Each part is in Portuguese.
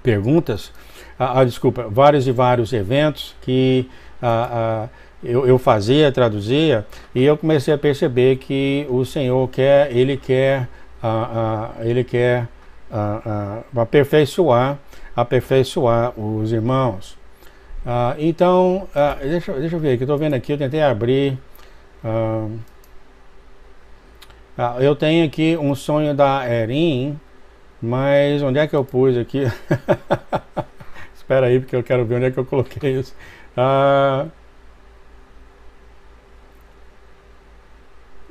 perguntas, desculpa, vários e vários eventos que eu fazia, traduzia, e eu comecei a perceber que o Senhor quer, Ele quer aperfeiçoar os irmãos. Então, deixa eu ver aqui, estou vendo aqui, eu tentei abrir. Eu tenho aqui um sonho da Erin, mas onde é que eu pus aqui? Espera aí, porque eu quero ver onde é que eu coloquei isso.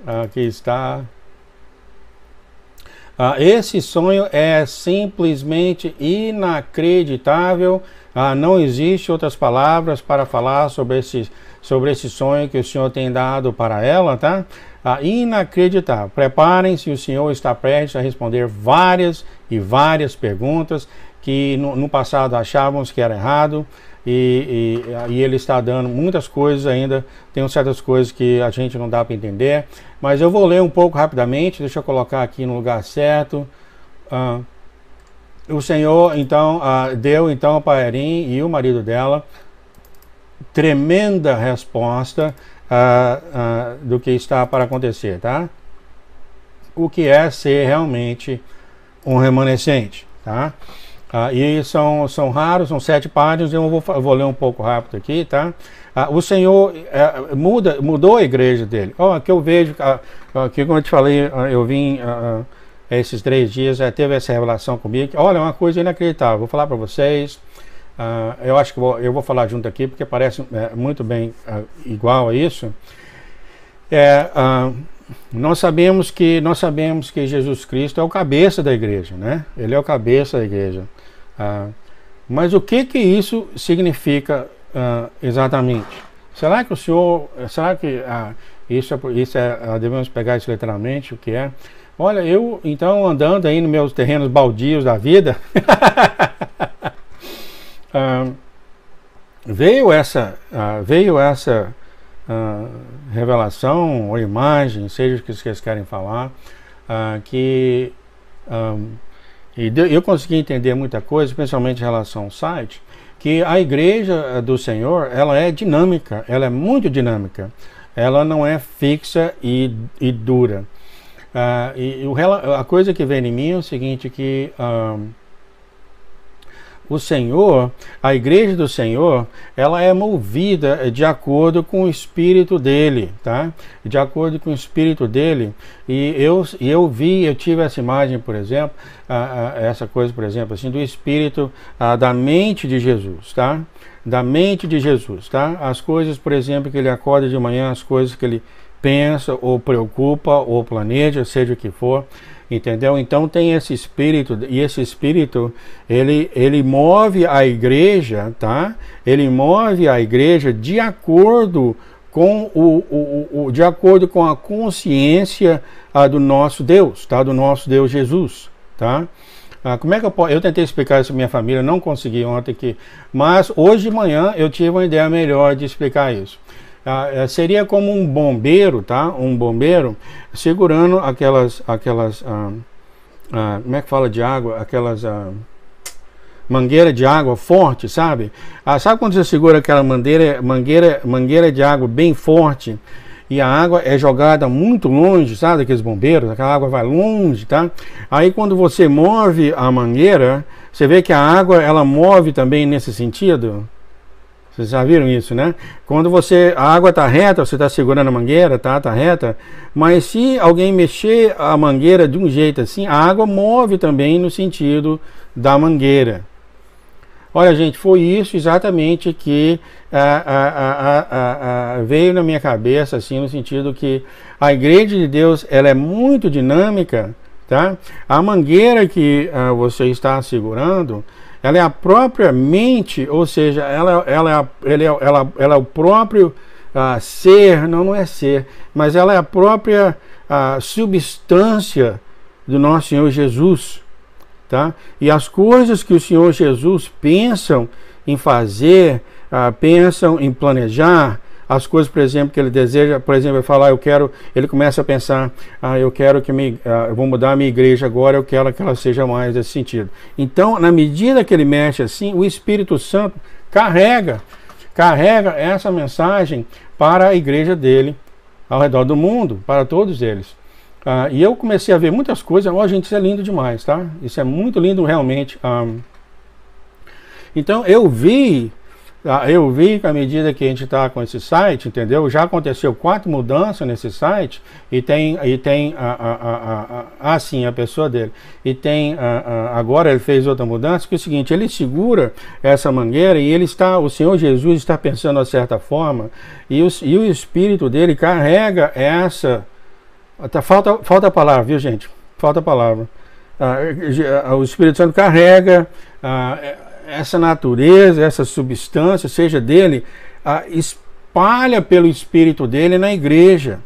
Aqui está. Esse sonho é simplesmente inacreditável. Não existe outras palavras para falar sobre esse sonho que o Senhor tem dado para ela, tá? Inacreditável. Preparem-se, o Senhor está prestes a responder várias e várias perguntas que no passado achávamos que era errado, e Ele está dando muitas coisas ainda. Tem certas coisas que a gente não dá para entender, mas eu vou ler um pouco rapidamente. Deixa eu colocar aqui no lugar certo. O Senhor então deu então para Erin e o marido dela tremenda resposta do que está para acontecer, tá? O que é ser realmente um remanescente, tá? E são raros, são 7 páginas. Eu vou ler um pouco rápido aqui, tá? O Senhor mudou a igreja dele. Que eu vejo, que como eu te falei, eu vim esses 3 dias, teve essa revelação comigo. Olha, é uma coisa inacreditável. Vou falar para vocês. Eu acho que eu vou falar junto aqui, porque parece muito bem igual a isso. Nós sabemos que Jesus Cristo é o cabeça da igreja, né? Ele é o cabeça da igreja. Mas o que isso significa exatamente? Será que o Senhor, devemos pegar isso literalmente, o que é? Olha, eu então andando aí nos meus terrenos baldios da vida, veio essa revelação ou imagem, seja o que vocês querem falar, e eu consegui entender muita coisa, principalmente em relação ao site, que a igreja do Senhor, ela é dinâmica, ela é muito dinâmica, ela não é fixa e dura. A coisa que vem em mim é o seguinte, que o Senhor, a igreja do Senhor, ela é movida de acordo com o Espírito dele, tá? De acordo com o Espírito dele. E eu tive essa imagem, por exemplo, essa coisa, por exemplo, assim, do Espírito da mente de Jesus, tá? Da mente de Jesus, tá? As coisas, por exemplo, que ele acorda de manhã, as coisas que ele pensa, ou preocupa, ou planeja, seja o que for. Entendeu? Então tem esse espírito, e esse espírito ele move a igreja, tá? Ele move a igreja de acordo com de acordo com a consciência do nosso Deus, tá? Do nosso Deus Jesus, tá? Como é que eu tentei explicar isso à minha família, não consegui ontem aqui, mas hoje de manhã eu tive uma ideia melhor de explicar isso. Seria como um bombeiro, tá? Um bombeiro segurando aquelas como é que fala de água? Aquelas mangueira de água forte, sabe? Sabe quando você segura aquela mangueira de água bem forte e a água é jogada muito longe, sabe? Daqueles bombeiros, aquela água vai longe, tá? Aí quando você move a mangueira, você vê que a água ela move também nesse sentido. Vocês já viram isso, né? Quando a água está reta, você está segurando a mangueira, tá reta, mas se alguém mexer a mangueira de um jeito assim, a água move também no sentido da mangueira. Olha, gente, foi isso exatamente que veio na minha cabeça, assim, no sentido que a igreja de Deus, ela é muito dinâmica, tá? A mangueira que você está segurando, ela é a própria mente, ou seja, ela é o próprio ser, não é ser, mas ela é a própria substância do nosso Senhor Jesus, tá? E as coisas que o Senhor Jesus pensam em fazer, pensam em planejar, as coisas, por exemplo, que ele deseja, por exemplo, ele fala, ele começa a pensar, eu quero que eu vou mudar a minha igreja agora, eu quero que ela seja mais nesse sentido. Então, na medida que ele mexe assim, o Espírito Santo carrega essa mensagem para a igreja dele, ao redor do mundo, para todos eles. E eu comecei a ver muitas coisas. Gente, isso é lindo demais, tá? Isso é muito lindo realmente. Então eu vi que à medida que a gente está com esse site, entendeu? Já aconteceu 4 mudanças nesse site e tem sim, a pessoa dele. E tem agora ele fez outra mudança, que é o seguinte, ele segura essa mangueira e o Senhor Jesus está pensando de certa forma e o Espírito dele carrega essa... Falta a palavra, viu, gente? Falta a palavra. O Espírito Santo carrega essa natureza, essa substância, seja dele, espalha pelo Espírito dele na igreja,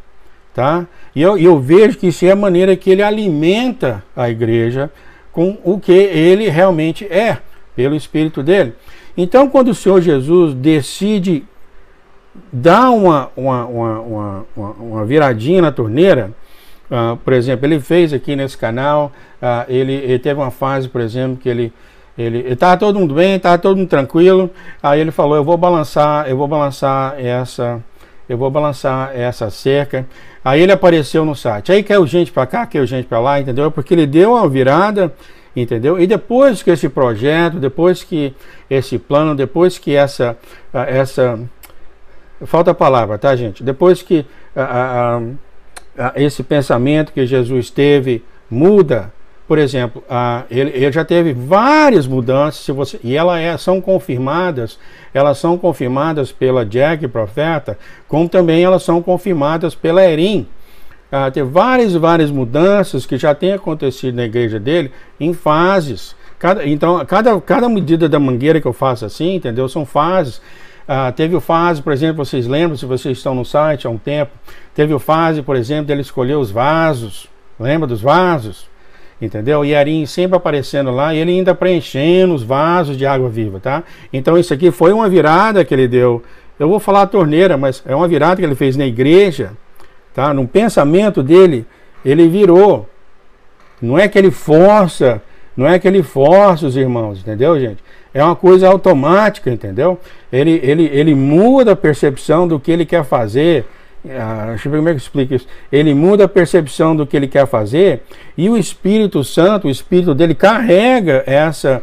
tá? E eu vejo que isso é a maneira que ele alimenta a igreja com o que ele realmente é, pelo Espírito dele. Então, quando o Senhor Jesus decide dar uma viradinha na torneira, por exemplo, ele fez aqui nesse canal, ele teve uma fase, por exemplo, que ele estava todo mundo bem, estava todo mundo tranquilo, aí ele falou, eu vou balançar essa cerca, aí ele apareceu no site, aí caiu gente para cá, caiu gente para lá, entendeu? Porque ele deu uma virada, entendeu? E depois que esse projeto, depois que esse plano, depois que essa falta a palavra, tá, gente? Depois que esse pensamento que Jesus teve muda, por exemplo, ele já teve várias mudanças, e elas são confirmadas pela Jack Profeta, como também elas são confirmadas pela Erin. Tem várias mudanças que já têm acontecido na igreja dele em fases. Cada medida da mangueira que eu faço assim, entendeu? São fases. Teve o fase, por exemplo, vocês lembram, se vocês estão no site há um tempo, teve o fase, por exemplo, dele escolher os vasos, lembra dos vasos? Entendeu? E Erin sempre aparecendo lá, e ele ainda preenchendo os vasos de água viva, tá? Então isso aqui foi uma virada que ele deu, eu vou falar a torneira, mas é uma virada que ele fez na igreja, tá? No pensamento dele, ele virou, não é que ele força os irmãos, entendeu, gente? É uma coisa automática, entendeu? Ele muda a percepção do que ele quer fazer. Deixa eu ver como é que eu explico isso. Ele muda a percepção do que ele quer fazer e o Espírito Santo, o Espírito dele carrega essa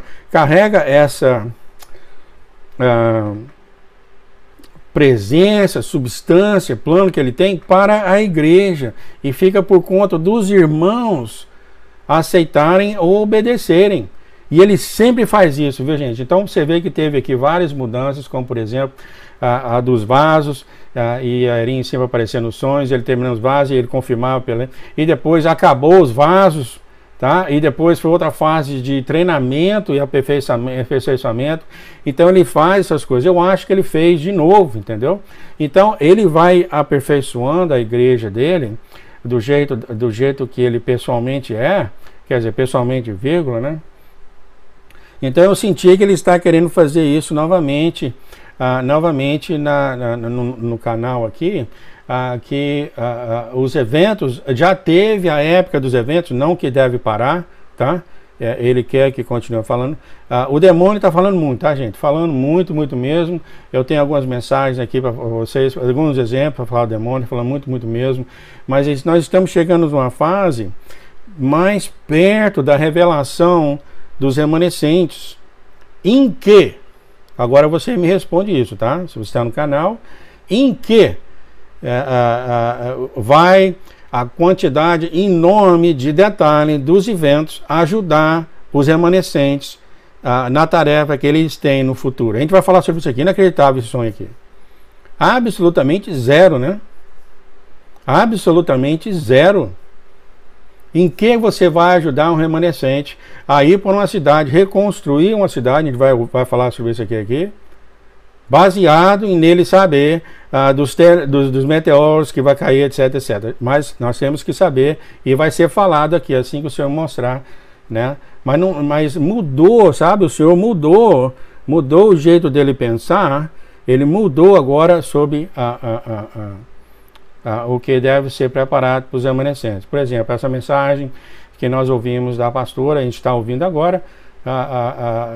presença, substância, plano que ele tem para a igreja e fica por conta dos irmãos aceitarem ou obedecerem. E ele sempre faz isso, viu, gente? Então você vê que teve aqui várias mudanças, como por exemplo a dos vasos, e a Erin sempre aparecendo nos sonhos, ele terminando os vasos e ele confirmava e depois acabou os vasos, tá? E depois foi outra fase de treinamento e aperfeiçoamento. Então ele faz essas coisas. Eu acho que ele fez de novo, entendeu? Então ele vai aperfeiçoando a igreja dele do jeito que ele pessoalmente é, quer dizer, pessoalmente, vírgula, né? Então eu senti que ele está querendo fazer isso novamente, no canal aqui, que os eventos, já teve a época dos eventos, não que deve parar, tá? Ele quer que continue falando. O demônio está falando muito, tá, gente? Falando muito, muito mesmo. Eu tenho algumas mensagens aqui para vocês, alguns exemplos para falar do demônio, falando muito, muito mesmo. Mas nós estamos chegando numa fase mais perto da revelação dos remanescentes, em que, agora você me responde isso, tá? Se você está no canal, em que vai a quantidade enorme de detalhe dos eventos ajudar os remanescentes na tarefa que eles têm no futuro. A gente vai falar sobre isso aqui, inacreditável esse sonho aqui. Absolutamente zero, né? Absolutamente zero. Em que você vai ajudar um remanescente a ir para uma cidade, reconstruir uma cidade, a gente vai falar sobre isso aqui, baseado em nele saber dos meteoros que vai cair, etc, etc. Mas nós temos que saber, e vai ser falado aqui, assim que o Senhor mostrar, né? Mas mudou, sabe? O Senhor mudou o jeito dele pensar. ele mudou agora sobre o que deve ser preparado para os remanescentes. Por exemplo, essa mensagem que nós ouvimos da pastora, a gente está ouvindo agora,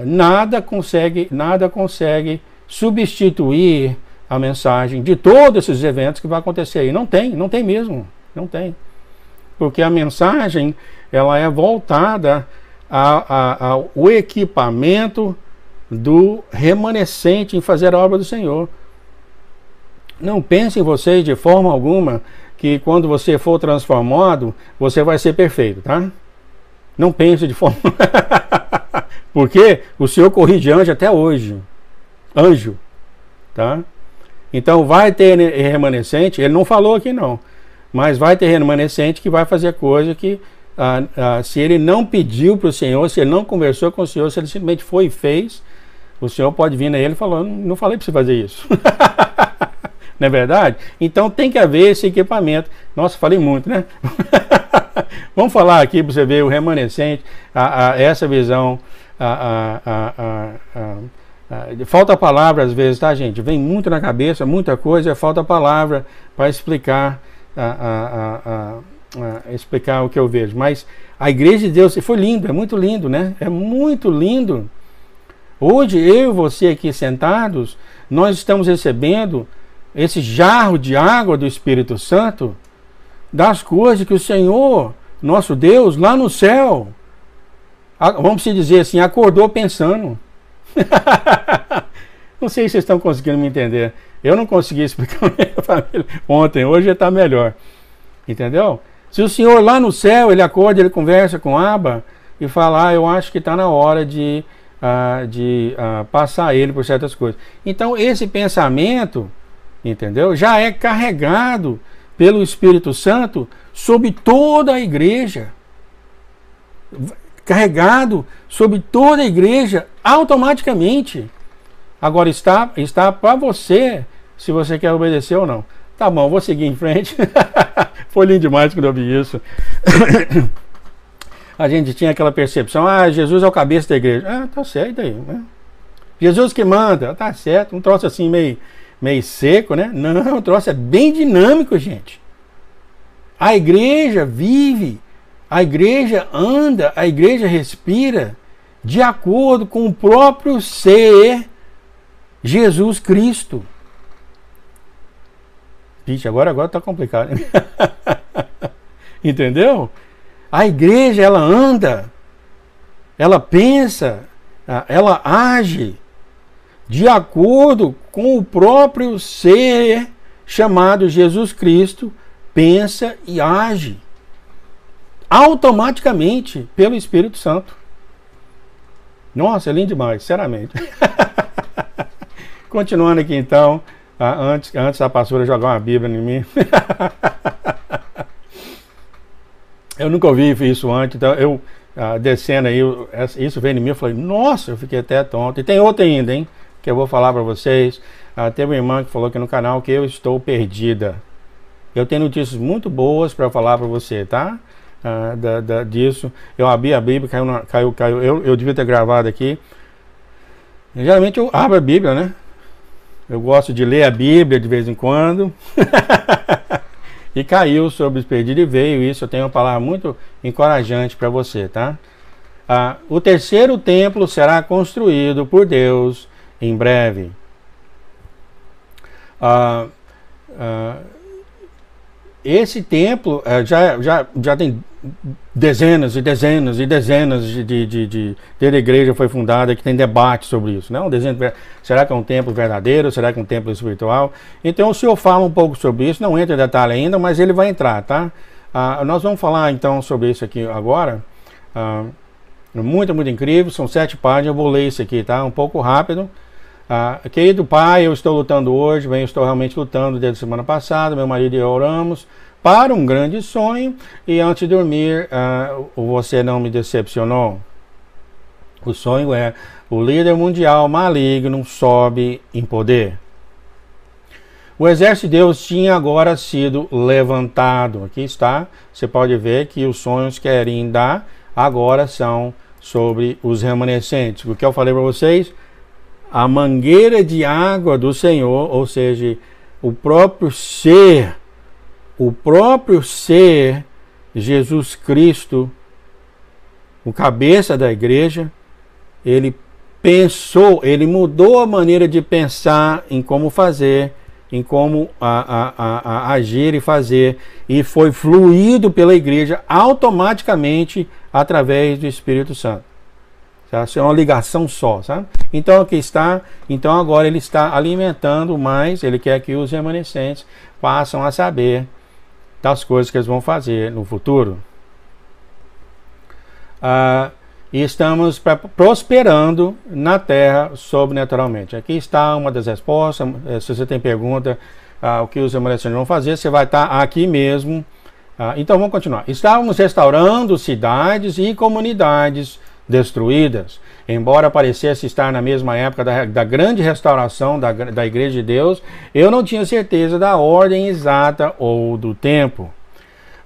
nada consegue substituir a mensagem de todos esses eventos que vai acontecer aí. Não tem mesmo, não tem. Porque a mensagem, ela é voltada ao equipamento do remanescente em fazer a obra do Senhor. Não pensem vocês de forma alguma que quando você for transformado, você vai ser perfeito, tá? Não pense de forma... Porque o Senhor corrige anjo até hoje. Anjo, tá? Então vai ter remanescente, ele não falou aqui não, mas vai ter remanescente que vai fazer coisa que, se ele não pediu para o Senhor, se ele não conversou com o Senhor, se ele simplesmente foi e fez, o Senhor pode vir a ele falando, não falei para você fazer isso. Não é verdade? Então tem que haver esse equipamento. Nossa, falei muito, né? Vamos falar aqui para você ver o remanescente, essa visão. Falta palavra às vezes, tá, gente? Vem muito na cabeça, muita coisa, falta palavra para explicar explicar o que eu vejo. Mas a igreja de Deus foi lindo, é muito lindo, né? É muito lindo. Hoje eu e você aqui sentados, nós estamos recebendo esse jarro de água do Espírito Santo, das coisas que o Senhor, nosso Deus, lá no céu, vamos dizer assim, acordou pensando. Não sei se vocês estão conseguindo me entender. Eu não consegui explicar para minha família ontem, hoje está melhor. Entendeu? Se o Senhor lá no céu, ele acorda, ele conversa com Abba e fala, eu acho que está na hora de passar ele por certas coisas. Então esse pensamento, entendeu? Já é carregado pelo Espírito Santo sobre toda a igreja. Carregado sobre toda a igreja automaticamente. Agora está para você, se você quer obedecer ou não. Tá bom, vou seguir em frente. Foi lindo demais quando eu vi isso. A gente tinha aquela percepção, Jesus é o cabeça da igreja. Tá certo aí, né? Jesus que manda, tá certo. Um troço assim meio seco, né? Não, o troço é bem dinâmico, gente. A igreja vive, a igreja anda, a igreja respira de acordo com o próprio ser Jesus Cristo. Vixe, agora tá complicado. Entendeu? A igreja, ela anda, ela pensa, ela age de acordo com o próprio ser chamado Jesus Cristo, pensa e age automaticamente pelo Espírito Santo. Nossa, é lindo demais, sinceramente. Continuando aqui então, antes da pastora jogar uma Bíblia em mim. Eu nunca ouvi isso antes, então eu descendo aí, isso veio em mim, eu falei, nossa, eu fiquei até tonto. E tem outra ainda, hein, que eu vou falar para vocês. Teve uma irmã que falou aqui no canal que eu estou perdida. Eu tenho notícias muito boas para falar para você, tá? Disso. Eu abri a Bíblia, caiu. Eu devia ter gravado aqui. Geralmente eu abro a Bíblia, né? Eu gosto de ler a Bíblia de vez em quando. E caiu sobre os perdidos e veio isso. Eu tenho uma palavra muito encorajante para você, tá? O terceiro templo será construído por Deus em breve. Esse templo já tem dezenas e dezenas e dezenas de igreja foi fundada que tem debate sobre isso, né? Será que é um templo verdadeiro? Será que é um templo espiritual? Então o senhor fala um pouco sobre isso, não entra em detalhe ainda, mas ele vai entrar, tá? Nós vamos falar então sobre isso aqui agora. Muito incrível, são 7 páginas, eu vou ler isso aqui, tá? Um pouco rápido. Querido pai, eu estou lutando hoje, estou realmente lutando desde a semana passada, meu marido e eu oramos para um grande sonho e antes de dormir você não me decepcionou. O sonho é: o líder mundial maligno sobe em poder. O exército de Deus tinha agora sido levantado. Aqui está, você pode ver que os sonhos que querem dar agora são sobre os remanescentes. O que eu falei para vocês, a mangueira de água do Senhor, ou seja, o próprio ser, Jesus Cristo, o cabeça da igreja, ele pensou, ele mudou a maneira de pensar em como fazer, em como agir e fazer, e foi fluído pela igreja automaticamente através do Espírito Santo. Isso é uma ligação só, sabe? Então aqui está, então agora ele está alimentando mais, ele quer que os remanescentes passem a saber das coisas que eles vão fazer no futuro. E estamos prosperando na terra sobrenaturalmente. Aqui está uma das respostas. Se você tem pergunta, o que os remanescentes vão fazer, você vai estar aqui mesmo. Então vamos continuar. Estávamos restaurando cidades e comunidades destruídas. Embora parecesse estar na mesma época da grande restauração da Igreja de Deus, eu não tinha certeza da ordem exata ou do tempo.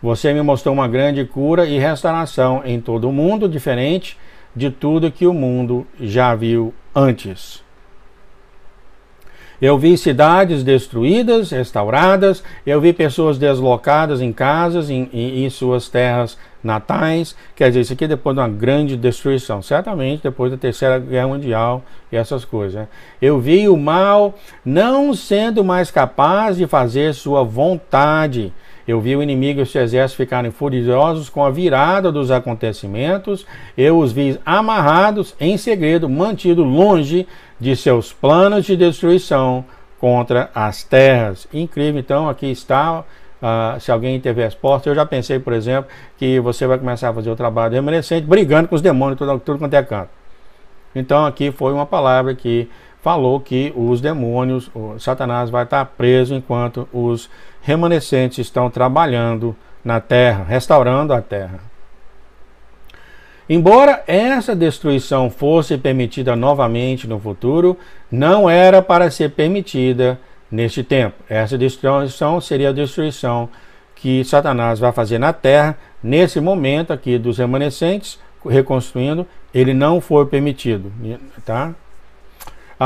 Você me mostrou uma grande cura e restauração em todo o mundo, diferente de tudo que o mundo já viu antes. Eu vi cidades destruídas, restauradas, eu vi pessoas deslocadas em casas e em suas terras natais. Quer dizer, isso aqui é depois de uma grande destruição, certamente depois da Terceira Guerra Mundial e essas coisas, né? Eu vi o mal não sendo mais capaz de fazer sua vontade. Eu vi o inimigo e os seus exércitos ficarem furiosos com a virada dos acontecimentos. Eu os vi amarrados em segredo, mantidos longe de seus planos de destruição contra as terras. Incrível, então, aqui está. Se alguém teve resposta, eu já pensei, por exemplo, que você vai começar a fazer o trabalho remanescente, brigando com os demônios, tudo quanto é canto. Então, aqui foi uma palavra que falou que os demônios, o Satanás vai estar preso enquanto os remanescentes estão trabalhando na terra, restaurando a terra. Embora essa destruição fosse permitida novamente no futuro, não era para ser permitida neste tempo. Essa destruição seria a destruição que Satanás vai fazer na terra. Nesse momento aqui dos remanescentes, reconstruindo, ele não foi permitido, tá?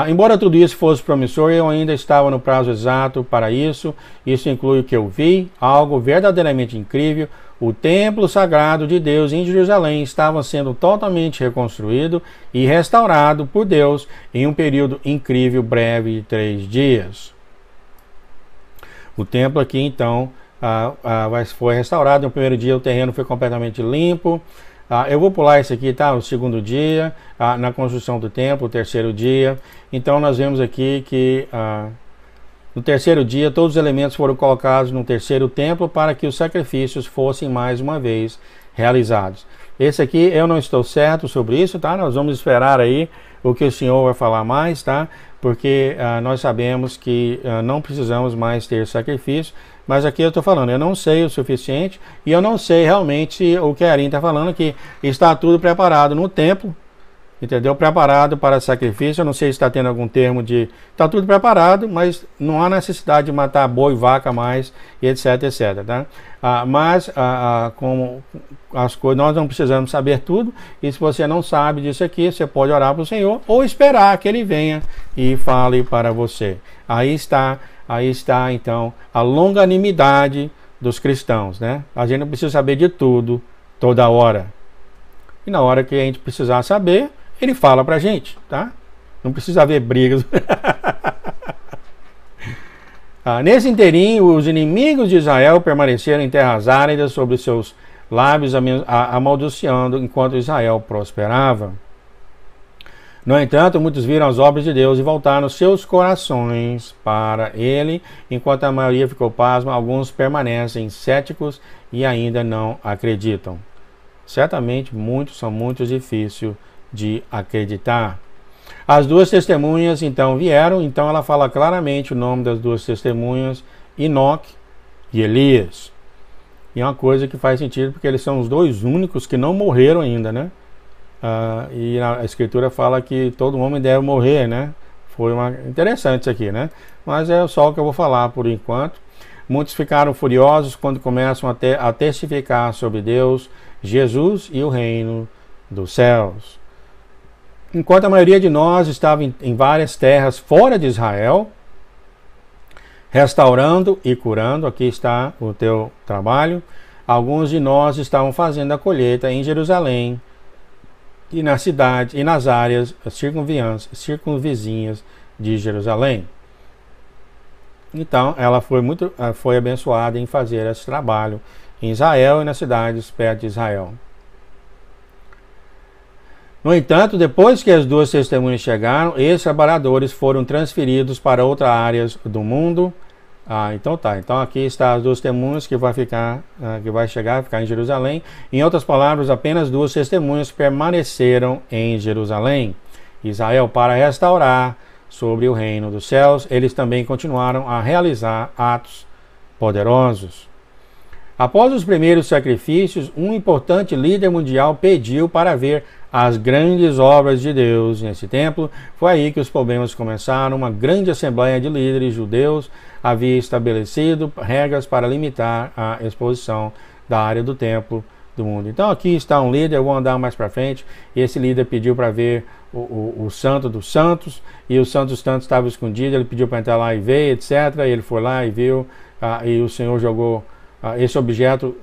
Embora tudo isso fosse promissor, eu ainda estava no prazo exato para isso. Isso inclui o que eu vi, algo verdadeiramente incrível. O templo sagrado de Deus em Jerusalém estava sendo totalmente reconstruído e restaurado por Deus em um período incrível, breve de 3 dias. O templo aqui, então, foi restaurado. No primeiro dia o terreno foi completamente limpo. Eu vou pular esse aqui, tá? O segundo dia, na construção do templo, o terceiro dia. Então nós vemos aqui que no terceiro dia todos os elementos foram colocados no terceiro templo para que os sacrifícios fossem mais uma vez realizados. Esse aqui eu não estou certo sobre isso, tá? Nós vamos esperar aí o que o Senhor vai falar mais, tá? Porque nós sabemos que não precisamos mais ter sacrifício. Mas aqui eu estou falando, eu não sei o suficiente e eu não sei realmente o que a Arin está falando, que está tudo preparado no templo, entendeu? Preparado para sacrifício. Eu não sei se está tendo algum termo de... Está tudo preparado, mas não há necessidade de matar boi e vaca mais, e etc, etc, tá? Como as coisas, nós não precisamos saber tudo, e se você não sabe disso aqui, você pode orar para o Senhor ou esperar que Ele venha e fale para você. Aí está, então, a longanimidade dos cristãos, né? A gente não precisa saber de tudo, toda hora. E na hora que a gente precisar saber, Ele fala pra gente, tá? Não precisa haver brigas. Nesse inteirinho, os inimigos de Israel permaneceram em terras áridas sobre seus lábios, amaldiçoando enquanto Israel prosperava. No entanto, muitos viram as obras de Deus e voltaram seus corações para Ele, enquanto a maioria ficou pasma. Alguns permanecem céticos e ainda não acreditam. Certamente, são muito difíceis de acreditar. As duas testemunhas então vieram, então ela fala claramente o nome das duas testemunhas, Enoque e Elias. E é uma coisa que faz sentido, porque eles são os dois únicos que não morreram ainda, né? E a Escritura fala que todo homem deve morrer, né? Interessante isso aqui, né? Mas é só o que eu vou falar por enquanto. Muitos ficaram furiosos quando começam a testificar sobre Deus, Jesus e o reino dos céus. Enquanto a maioria de nós estava em várias terras fora de Israel, restaurando e curando, aqui está o teu trabalho. Alguns de nós estavam fazendo a colheita em Jerusalém e na cidade e nas áreas circunvizinhas de Jerusalém. Então, ela foi abençoada em fazer esse trabalho em Israel e nas cidades perto de Israel. No entanto, depois que as duas testemunhas chegaram, esses trabalhadores foram transferidos para outras áreas do mundo. Então tá. Então aqui está as duas testemunhas que vai ficar em Jerusalém. Em outras palavras, apenas duas testemunhas permaneceram em Jerusalém, Israel, para restaurar sobre o reino dos céus. Eles também continuaram a realizar atos poderosos. Após os primeiros sacrifícios, um importante líder mundial pediu para ver as grandes obras de Deus nesse templo. Foi aí que os problemas começaram. Uma grande assembleia de líderes judeus havia estabelecido regras para limitar a exposição da área do templo do mundo. Então aqui está um líder, eu vou andar mais para frente, e esse líder pediu para ver o santo dos santos, e o santo dos santos estava escondido, ele pediu para entrar lá e ver, etc. E ele foi lá e viu, e o Senhor jogou esse objeto,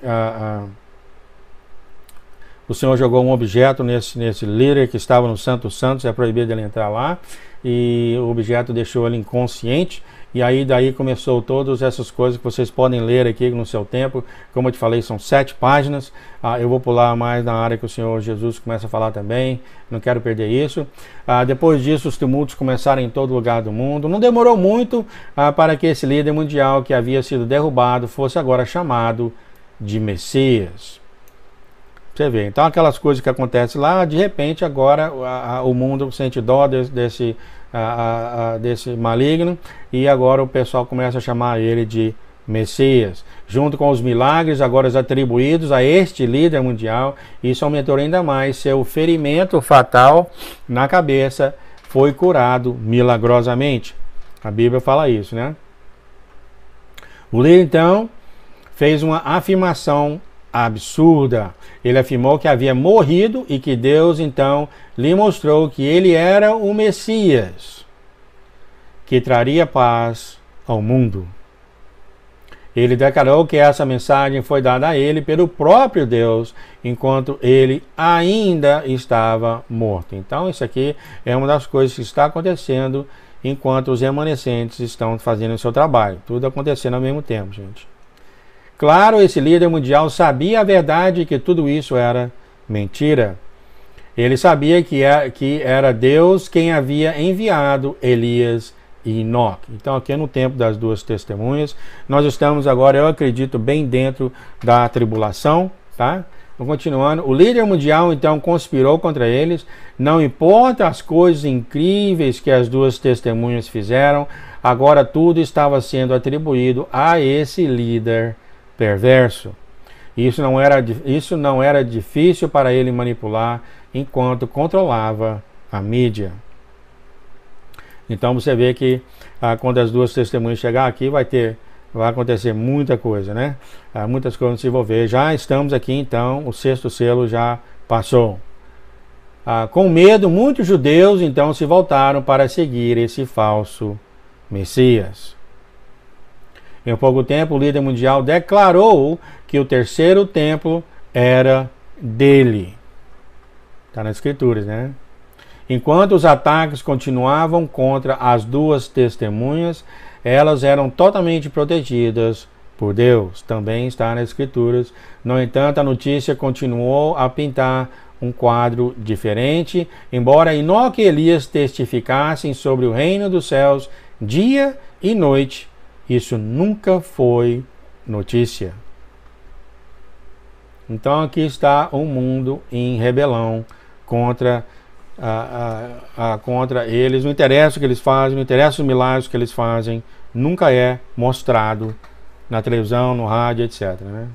o Senhor jogou um objeto nesse líder que estava no Santo dos Santos, é proibido ele entrar lá, e o objeto deixou ele inconsciente, e aí daí começou todas essas coisas que vocês podem ler aqui no seu tempo. Como eu te falei, são 7 páginas, eu vou pular mais na área que o Senhor Jesus começa a falar também, não quero perder isso. Depois disso, os tumultos começaram em todo lugar do mundo. Não demorou muito para que esse líder mundial que havia sido derrubado fosse agora chamado de Messias. Você vê, então aquelas coisas que acontecem lá, de repente agora o mundo sente dó desse maligno, e agora o pessoal começa a chamar ele de Messias, junto com os milagres agora atribuídos a este líder mundial. Isso aumentou ainda mais. Seu ferimento fatal na cabeça foi curado milagrosamente. A Bíblia fala isso, né? O líder então fez uma afirmação absurda. Ele afirmou que havia morrido e que Deus então lhe mostrou que ele era o Messias, que traria paz ao mundo. Ele declarou que essa mensagem foi dada a ele pelo próprio Deus, enquanto ele ainda estava morto. Então isso aqui é uma das coisas que está acontecendo enquanto os remanescentes estão fazendo o seu trabalho. Tudo acontecendo ao mesmo tempo, gente. Claro, esse líder mundial sabia a verdade, que tudo isso era mentira. Ele sabia que era Deus quem havia enviado Elias e Enoque. Então aqui no tempo das duas testemunhas, nós estamos agora, eu acredito, bem dentro da tribulação, tá? Então, continuando, o líder mundial então conspirou contra eles. Não importa as coisas incríveis que as duas testemunhas fizeram, agora tudo estava sendo atribuído a esse líder perverso. Isso não era difícil para ele manipular enquanto controlava a mídia. Então você vê que quando as duas testemunhas chegar aqui, vai acontecer muita coisa, né? Muitas coisas se envolver. Já estamos aqui então, o 6º selo já passou. Com medo, muitos judeus então se voltaram para seguir esse falso Messias. Em pouco tempo, o líder mundial declarou que o 3º templo era dele. Está nas escrituras, né? Enquanto os ataques continuavam contra as duas testemunhas, elas eram totalmente protegidas por Deus. Também está nas escrituras. No entanto, a notícia continuou a pintar um quadro diferente. Embora Enoque e Elias testificassem sobre o reino dos céus dia e noite, isso nunca foi notícia. Então aqui está um mundo em rebelião contra eles. Não interessa o que eles fazem, não interessa os milagres que eles fazem, nunca é mostrado na televisão, no rádio, etc. Né?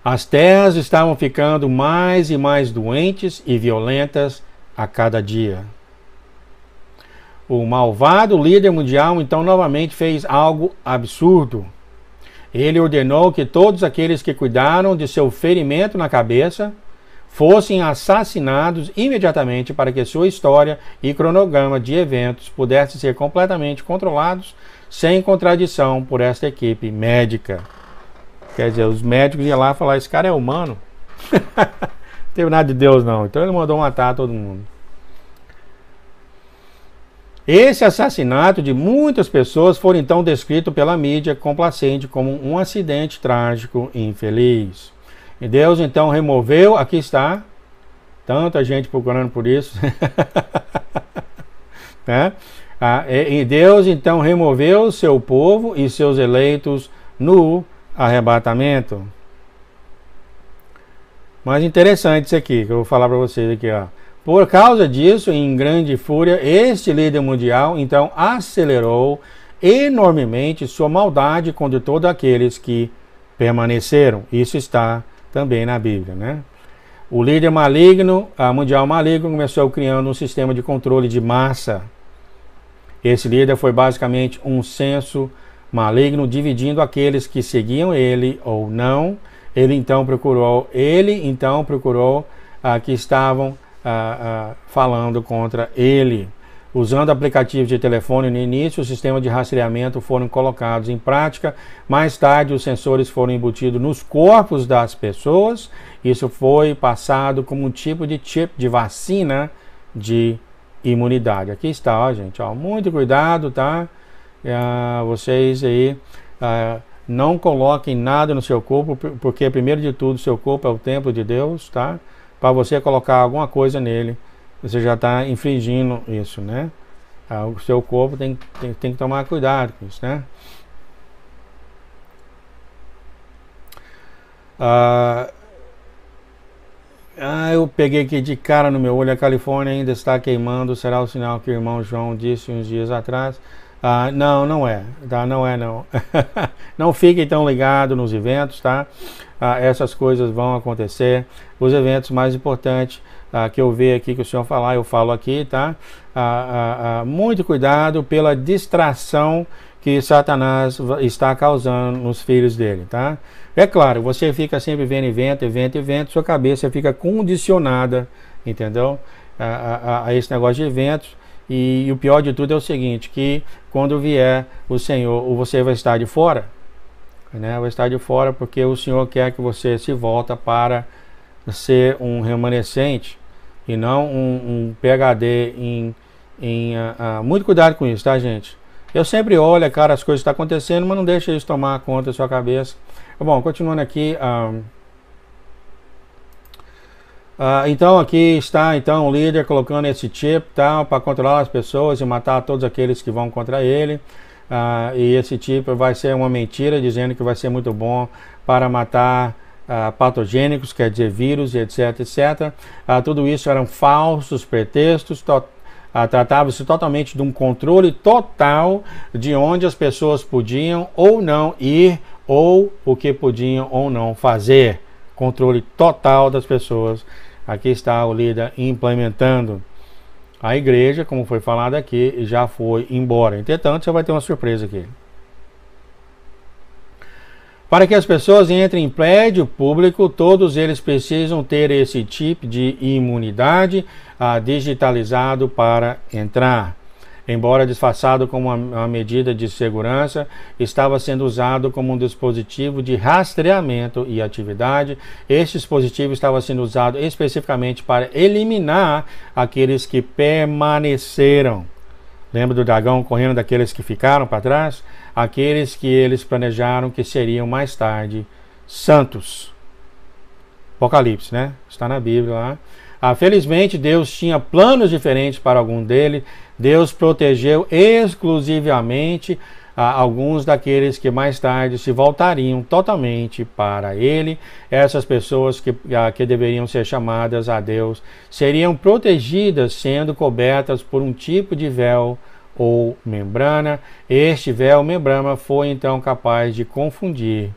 As terras estavam ficando mais e mais doentes e violentas a cada dia. O malvado líder mundial então novamente fez algo absurdo. Ele ordenou que todos aqueles que cuidaram de seu ferimento na cabeça fossem assassinados imediatamente para que sua história e cronograma de eventos pudessem ser completamente controlados sem contradição por esta equipe médica. Quer dizer, os médicos iam lá falar, esse cara é humano. Não teve nada de Deus não. Então ele mandou matar todo mundo. Esse assassinato de muitas pessoas foi então descrito pela mídia complacente como um acidente trágico e infeliz. E Deus então removeu, aqui está, tanta gente procurando por isso, né? E Deus então removeu seu povo e seus eleitos no arrebatamento. Mas interessante isso aqui, que eu vou falar para vocês aqui, ó. Por causa disso, em grande fúria, este líder mundial então acelerou enormemente sua maldade contra todos aqueles que permaneceram. Isso está também na Bíblia, né? O líder maligno, a mundial maligno, começou criando um sistema de controle de massa. Esse líder foi basicamente um censo maligno, dividindo aqueles que seguiam ele ou não. Ele então procurou que estavam falando contra ele. Usando aplicativos de telefone no início, o sistema de rastreamento foram colocados em prática. Mais tarde, os sensores foram embutidos nos corpos das pessoas. Isso foi passado como um tipo de chip de vacina de imunidade. Aqui está, ó, gente. Ó, muito cuidado, tá? Vocês aí não coloquem nada no seu corpo, porque primeiro de tudo, seu corpo é o templo de Deus, tá? Para você colocar alguma coisa nele, você já está infringindo isso, né? O seu corpo tem que tomar cuidado com isso, né? Eu peguei aqui de cara no meu olho, a Califórnia ainda está queimando, será o sinal que o irmão João disse uns dias atrás? Não é, tá? Não é não. Não fiquem tão ligados nos eventos, tá? Essas coisas vão acontecer. Os eventos mais importantes que eu vejo aqui que o senhor falar, eu falo aqui, tá? Muito cuidado pela distração que Satanás está causando nos filhos dele, tá? É claro, você fica sempre vendo evento, sua cabeça fica condicionada, entendeu? A esse negócio de eventos. E o pior de tudo é o seguinte, que quando vier o Senhor, você vai estar de fora, né? Vai estar de fora porque o Senhor quer que você se volta para ser um remanescente e não um PhD muito cuidado com isso, tá, gente? Eu sempre olho, cara, as coisas que estão acontecendo, mas não deixa isso tomar conta da sua cabeça. Bom, continuando aqui... então aqui está então o líder colocando esse chip para controlar as pessoas e matar todos aqueles que vão contra ele. E esse chip vai ser uma mentira, dizendo que vai ser muito bom para matar patogênicos, quer dizer vírus, etc, etc. Tudo isso eram falsos pretextos. Tratava-se totalmente de um controle total de onde as pessoas podiam ou não ir, ou o que podiam ou não fazer. Controle total das pessoas. Aqui está o líder implementando. A igreja, como foi falado aqui, já foi embora. Entretanto, você vai ter uma surpresa aqui. Para que as pessoas entrem em prédio público, todos eles precisam ter esse tipo de imunidade digitalizado para entrar. Embora disfarçado como uma medida de segurança, estava sendo usado como um dispositivo de rastreamento e atividade. Este dispositivo estava sendo usado especificamente para eliminar aqueles que permaneceram. Lembra do dragão correndo daqueles que ficaram para trás? Aqueles que eles planejaram que seriam mais tarde santos. Apocalipse, né? Está na Bíblia lá. Felizmente, Deus tinha planos diferentes para algum deles. Deus protegeu exclusivamente alguns daqueles que mais tarde se voltariam totalmente para Ele. Essas pessoas que deveriam ser chamadas a Deus seriam protegidas, sendo cobertas por um tipo de véu ou membrana. Este véu, membrana, foi então capaz de confundir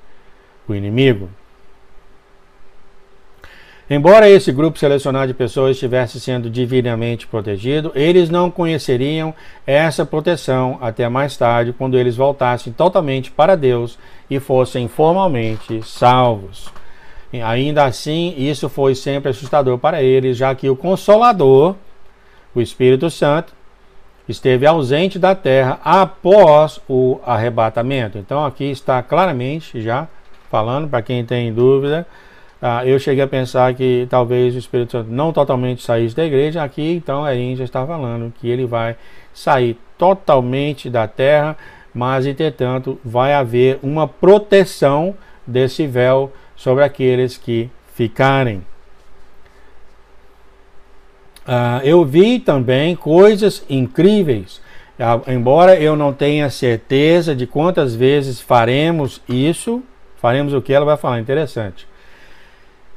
o inimigo. Embora esse grupo selecionado de pessoas estivesse sendo divinamente protegido, eles não conheceriam essa proteção até mais tarde, quando eles voltassem totalmente para Deus e fossem formalmente salvos. Ainda assim, isso foi sempre assustador para eles, já que o Consolador, o Espírito Santo, esteve ausente da terra após o arrebatamento. Então aqui está claramente já falando, para quem tem dúvida, eu cheguei a pensar que talvez o Espírito Santo não totalmente saísse da igreja. Aqui então Erin já está falando que ele vai sair totalmente da terra, mas entretanto vai haver uma proteção desse véu sobre aqueles que ficarem. Eu vi também coisas incríveis, embora eu não tenha certeza de quantas vezes faremos isso. Faremos o que ela vai falar, interessante.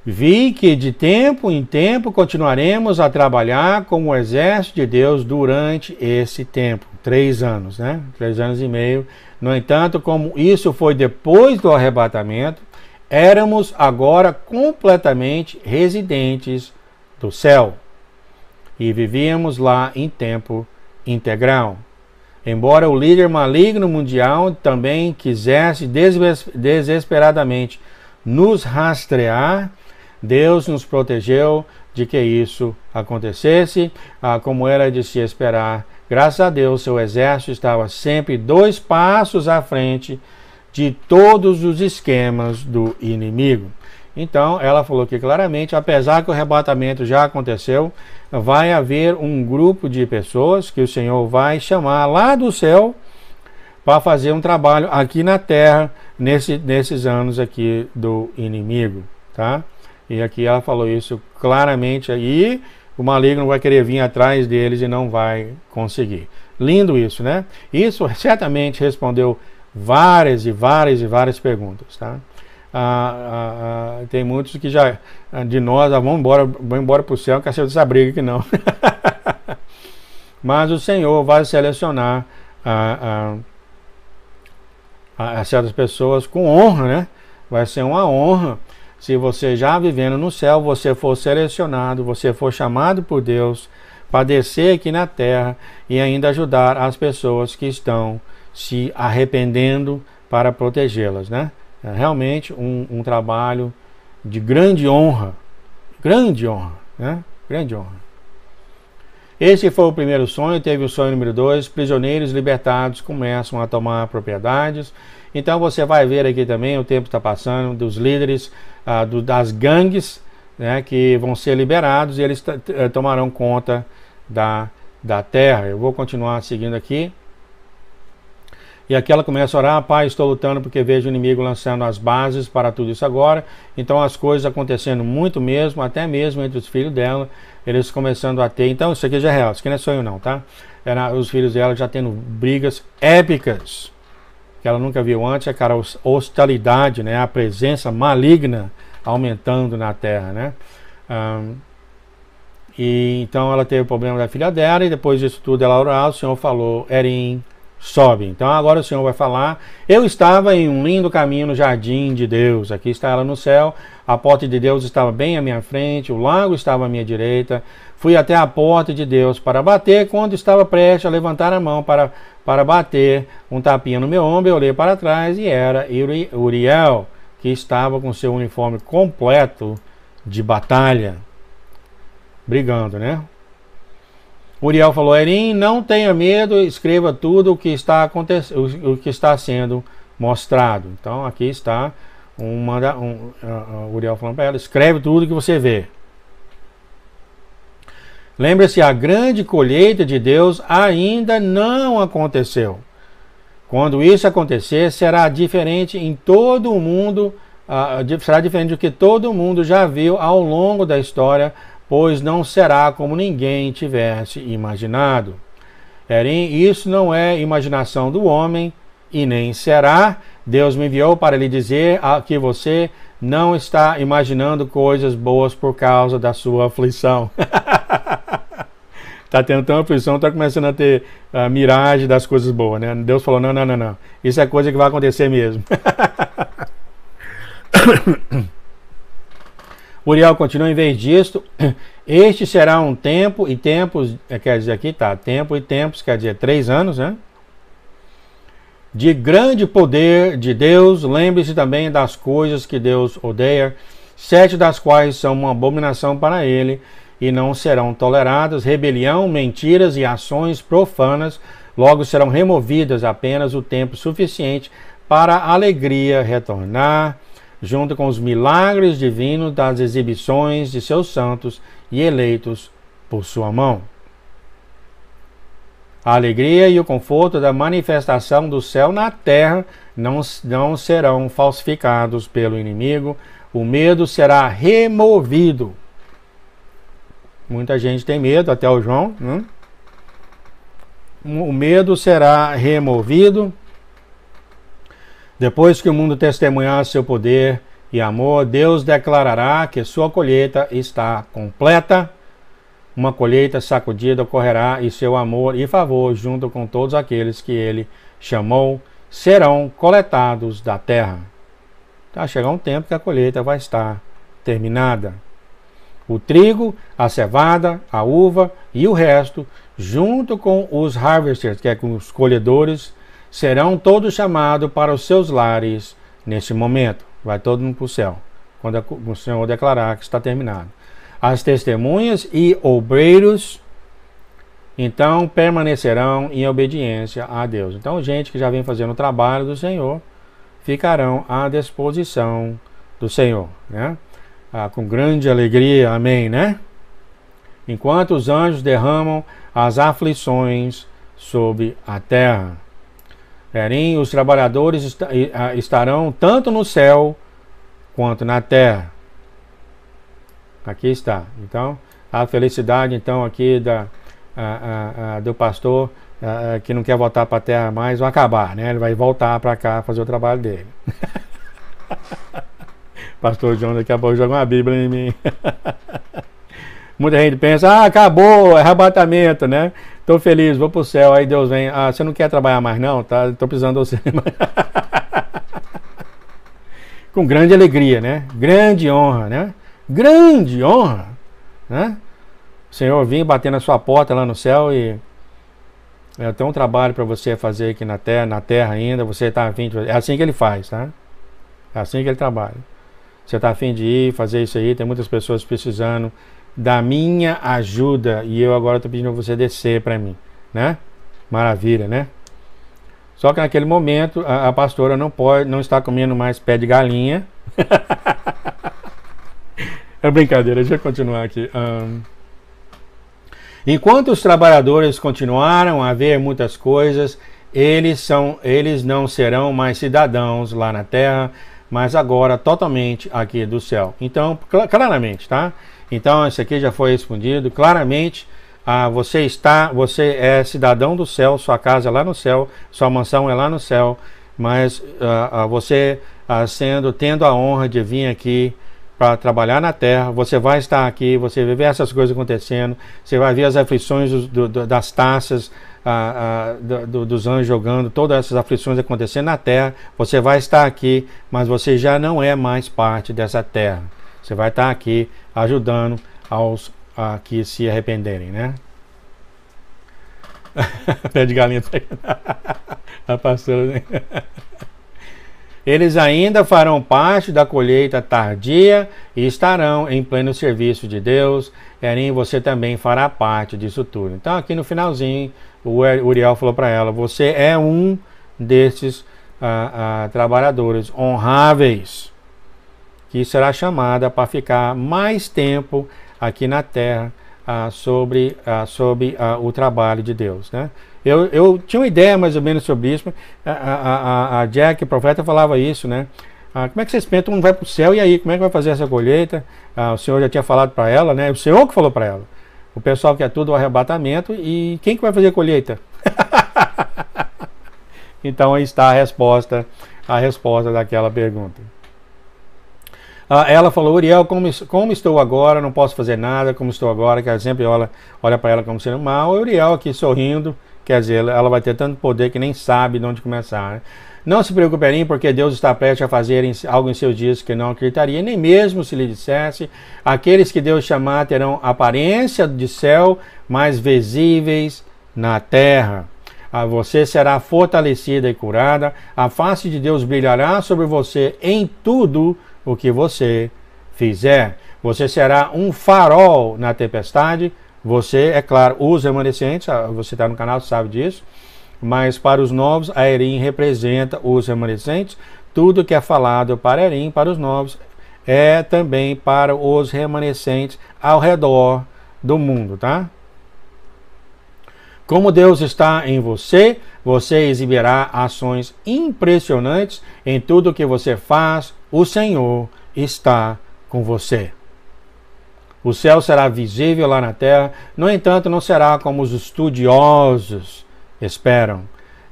Vi que de tempo em tempo continuaremos a trabalhar como o exército de Deus durante esse tempo, 3 anos, né? 3 anos e meio. No entanto, como isso foi depois do arrebatamento, éramos agora completamente residentes do céu e vivíamos lá em tempo integral. Embora o líder maligno mundial também quisesse desesperadamente nos rastrear, Deus nos protegeu de que isso acontecesse, como era de se esperar. Graças a Deus, seu exército estava sempre 2 passos à frente de todos os esquemas do inimigo. Então, ela falou que claramente, apesar que o arrebatamento já aconteceu, vai haver um grupo de pessoas que o Senhor vai chamar lá do céu para fazer um trabalho aqui na terra, nesses anos aqui do inimigo, tá? E aqui ela falou isso claramente, aí o maligno vai querer vir atrás deles e não vai conseguir. Lindo isso, né? Isso certamente respondeu várias perguntas, tá? Tem muitos que já de nós vão embora para o céu, que essa briga aqui não. Mas o Senhor vai selecionar certas pessoas com honra, né? Vai ser uma honra se você já vivendo no céu, você for selecionado, você for chamado por Deus para descer aqui na terra e ainda ajudar as pessoas que estão se arrependendo para protegê-las, né? É realmente um trabalho de grande honra, né? Grande honra. Esse foi o primeiro sonho. Teve o sonho número 2, prisioneiros libertados começam a tomar propriedades. Então você vai ver aqui também, o tempo está passando, dos líderes, das gangues, né, que vão ser liberados e eles tomarão conta da terra. Eu vou continuar seguindo aqui. E aqui ela começa a orar: Pai, estou lutando porque vejo o inimigo lançando as bases para tudo isso agora. Então as coisas acontecendo muito mesmo, até mesmo entre os filhos dela, eles começando a ter. Então isso aqui já é real, isso aqui não é sonho não, tá? Os filhos dela já tendo brigas épicas, que ela nunca viu antes, aquela hostilidade, né? A presença maligna aumentando na terra, né? E então ela teve o problema da filha dela, e depois disso tudo ela orou, o Senhor falou: Erin, sobe. Então agora o Senhor vai falar: eu estava em um lindo caminho no jardim de Deus. Aqui está ela no céu, a porta de Deus estava bem à minha frente, o lago estava à minha direita. Fui até a porta de Deus para bater. Quando estava prestes a levantar a mão para bater, um tapinha no meu ombro, eu olhei para trás e era Uriel, que estava com seu uniforme completo de batalha, brigando, né? Uriel falou: Erin, não tenha medo, escreva tudo o que está acontecendo, o que está sendo mostrado. Então aqui está Uriel falando para ela: escreve tudo que você vê. Lembre-se, a grande colheita de Deus ainda não aconteceu. Quando isso acontecer, será diferente em todo o mundo, será diferente do que todo mundo já viu ao longo da história, pois não será como ninguém tivesse imaginado. Erin, isso não é imaginação do homem, e nem será. Deus me enviou para lhe dizer que você não está imaginando coisas boas por causa da sua aflição. Está tendo tanta aflição, está começando a ter a miragem das coisas boas, né? Deus falou: não. Isso é coisa que vai acontecer mesmo. Uriel continua: em vez disto, este será um tempo e tempos, quer dizer aqui, tá, tempo e tempos, quer dizer 3 anos, né? De grande poder de Deus. Lembre-se também das coisas que Deus odeia. 7 das quais são uma abominação para ele, e não serão toleradas: rebelião, mentiras e ações profanas. Logo serão removidas apenas o tempo suficiente para a alegria retornar, junto com os milagres divinos das exibições de seus santos e eleitos por sua mão. A alegria e o conforto da manifestação do céu na terra não serão falsificados pelo inimigo. O medo será removido. Muita gente tem medo, até o João, né? O medo será removido. Depois que o mundo testemunhar seu poder e amor, Deus declarará que sua colheita está completa. Uma colheita sacudida ocorrerá, e seu amor e favor, junto com todos aqueles que ele chamou, serão coletados da terra. Vai chegar um tempo que a colheita vai estar terminada. O trigo, a cevada, a uva e o resto, junto com os harvesters, que é com os colhedores, serão todos chamados para os seus lares nesse momento. Vai todo mundo para o céu, quando o Senhor declarar que está terminado. As testemunhas e obreiros, então, permanecerão em obediência a Deus. Então, gente que já vem fazendo o trabalho do Senhor, ficarão à disposição do Senhor, né? Com grande alegria, amém, né? Enquanto os anjos derramam as aflições sobre a terra. Porém, os trabalhadores estarão tanto no céu quanto na terra. Aqui está. Então, a felicidade então aqui do pastor que não quer voltar para a terra mais, vai acabar, né? Ele vai voltar para cá fazer o trabalho dele. Pastor João daqui a pouco joga uma Bíblia em mim. Muita gente pensa, acabou, é arrebatamento, né? Tô feliz, vou pro céu. Aí Deus vem, você não quer trabalhar mais não? Tá? Tô precisando de você. Com grande alegria, né? Grande honra, né? Grande honra, né? O Senhor vir bater na sua porta lá no céu e eu tenho um trabalho para você fazer aqui na terra ainda, você está afim de fazer. É assim que ele faz, tá? É assim que ele trabalha. Você está afim de ir fazer isso aí, tem muitas pessoas precisando da minha ajuda e eu agora estou pedindo você descer para mim, né? Maravilha, né? Só que naquele momento a pastora não está comendo mais pé de galinha. É brincadeira, deixa eu continuar aqui. Enquanto os trabalhadores continuaram a ver muitas coisas, eles não serão mais cidadãos lá na terra, mas agora totalmente aqui do céu. Então, claramente, tá? Então, isso aqui já foi respondido. Claramente, você é cidadão do céu, sua casa é lá no céu, sua mansão é lá no céu, mas você tendo a honra de vir aqui para trabalhar na terra, você vai estar aqui, você vai ver essas coisas acontecendo, você vai ver as aflições das taças, dos anjos jogando, todas essas aflições acontecendo na terra, você vai estar aqui, mas você já não é mais parte dessa terra. Você vai estar aqui ajudando aos que se arrependerem, né? Pé de galinha. A pastora. Eles ainda farão parte da colheita tardia e estarão em pleno serviço de Deus. E você também fará parte disso tudo. Então, aqui no finalzinho, o Uriel falou para ela: você é um desses trabalhadores honráveis, que será chamada para ficar mais tempo aqui na terra sobre o trabalho de Deus, né? Eu tinha uma ideia mais ou menos sobre isso. A Jack, a profeta, falava isso, né? Como é que vocês pensam? Todo mundo vai para o céu, e aí? Como é que vai fazer essa colheita? O Senhor já tinha falado para ela, né? O Senhor que falou para ela. O pessoal quer tudo o arrebatamento, e quem que vai fazer a colheita? Então aí está a resposta daquela pergunta. Ela falou: Uriel, como estou agora, não posso fazer nada, como estou agora, que ela sempre olha para ela como sendo mal. O Uriel aqui sorrindo, quer dizer, ela vai ter tanto poder que nem sabe de onde começar, né? Não se preocupe, porque Deus está prestes a fazer algo em seus dias que não acreditaria, nem mesmo se lhe dissesse. Aqueles que Deus chamar terão aparência de céu, mas visíveis na terra. Você será fortalecida e curada. A face de Deus brilhará sobre você em tudo o que você fizer. Você será um farol na tempestade. Você, é claro, os remanescentes, você está no canal, sabe disso. Mas para os novos, a Erim representa os remanescentes. Tudo que é falado para Erim, para os novos, é também para os remanescentes ao redor do mundo, tá? Como Deus está em você, você exibirá ações impressionantes em tudo que você faz. O Senhor está com você. O céu será visível lá na terra, no entanto, não será como os estudiosos esperam.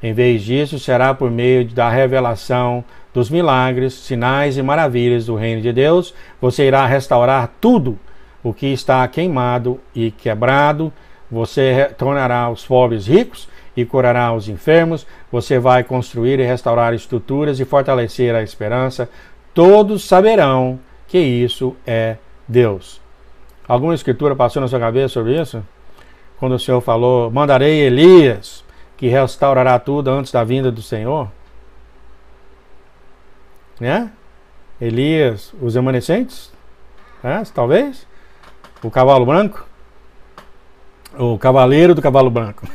Em vez disso, será por meio da revelação dos milagres, sinais e maravilhas do reino de Deus. Você irá restaurar tudo o que está queimado e quebrado. Você tornará os pobres ricos e curará os enfermos. Você vai construir e restaurar estruturas e fortalecer a esperança. Todos saberão que isso é Deus. Alguma escritura passou na sua cabeça sobre isso? Quando o Senhor falou, mandarei Elias, que restaurará tudo antes da vinda do Senhor? Né? Elias, os remanescentes? Talvez? O cavalo branco? O cavaleiro do cavalo branco.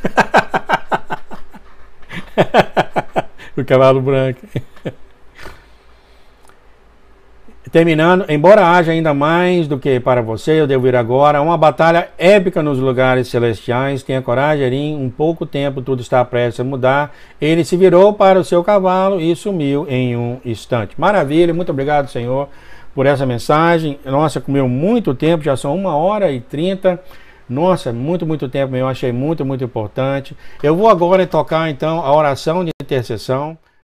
O cavalo branco. Terminando, embora haja ainda mais do que para você, eu devo ir agora, uma batalha épica nos lugares celestiais. Tenha coragem, Erim, um pouco tempo tudo está prestes a mudar. Ele se virou para o seu cavalo e sumiu em um instante. Maravilha, muito obrigado, Senhor, por essa mensagem. Nossa, comeu muito tempo, já são 1h30. Nossa, muito tempo, eu achei muito importante. Eu vou agora tocar então a oração de intercessão.